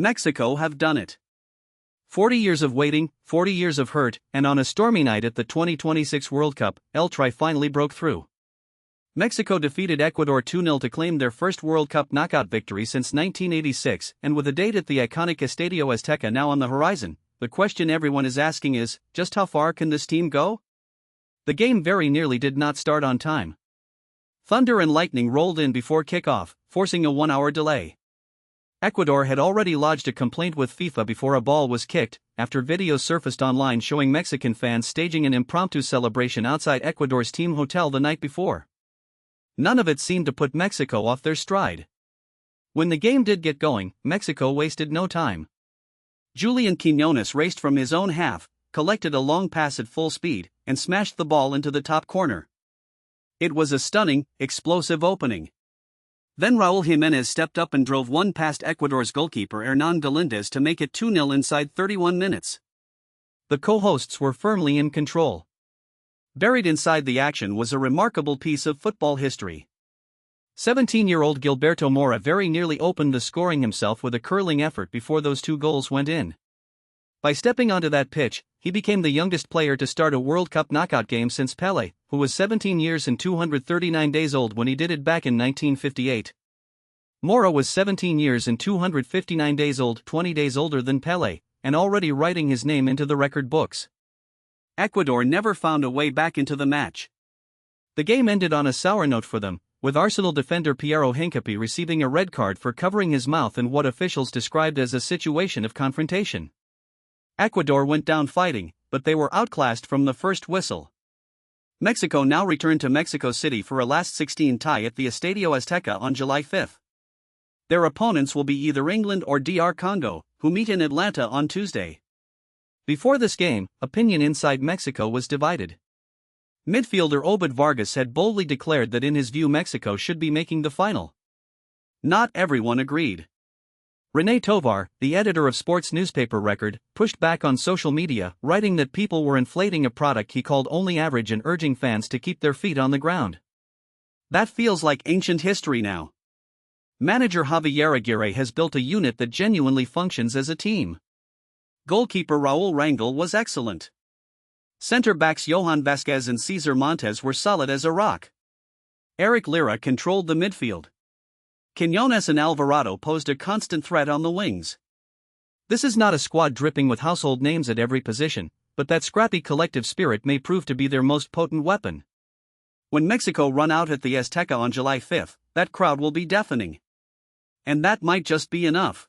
Mexico have done it. 40 years of waiting, 40 years of hurt, and on a stormy night at the 2026 World Cup, El Tri finally broke through. Mexico defeated Ecuador 2-0 to claim their first World Cup knockout victory since 1986, and with a date at the iconic Estadio Azteca now on the horizon, the question everyone is asking is, just how far can this team go? The game very nearly did not start on time. Thunder and lightning rolled in before kickoff, forcing a 1-hour delay. Ecuador had already lodged a complaint with FIFA before a ball was kicked, after videos surfaced online showing Mexican fans staging an impromptu celebration outside Ecuador's team hotel the night before. None of it seemed to put Mexico off their stride. When the game did get going, Mexico wasted no time. Julian Quiñones raced from his own half, collected a long pass at full speed, and smashed the ball into the top corner. It was a stunning, explosive opening. Then Raúl Jiménez stepped up and drove one past Ecuador's goalkeeper Hernán Galíndez to make it 2-0 inside 31 minutes. The co-hosts were firmly in control. Buried inside the action was a remarkable piece of football history. 17-year-old Gilberto Mora very nearly opened the scoring himself with a curling effort before those two goals went in. By stepping onto that pitch, he became the youngest player to start a World Cup knockout game since Pelé, who was 17 years and 239 days old when he did it back in 1958. Mora was 17 years and 259 days old, 20 days older than Pelé, and already writing his name into the record books. Ecuador never found a way back into the match. The game ended on a sour note for them, with Arsenal defender Piero Hincapié receiving a red card for covering his mouth in what officials described as a situation of confrontation. Ecuador went down fighting, but they were outclassed from the first whistle. Mexico now returned to Mexico City for a last 16 tie at the Estadio Azteca on July 5. Their opponents will be either England or DR Congo, who meet in Atlanta on Tuesday. Before this game, opinion inside Mexico was divided. Midfielder Obed Vargas had boldly declared that in his view Mexico should be making the final. Not everyone agreed. René Tovar, the editor of sports newspaper Record, pushed back on social media, writing that people were inflating a product he called only average and urging fans to keep their feet on the ground. That feels like ancient history now. Manager Javier Aguirre has built a unit that genuinely functions as a team. Goalkeeper Raúl Rangel was excellent. Center-backs Johan Vázquez and Cesar Montes were solid as a rock. Eric Lira controlled the midfield. Quiñones and Alvarado posed a constant threat on the wings. This is not a squad dripping with household names at every position, but that scrappy collective spirit may prove to be their most potent weapon. When Mexico run out at the Azteca on July 5, that crowd will be deafening. And that might just be enough.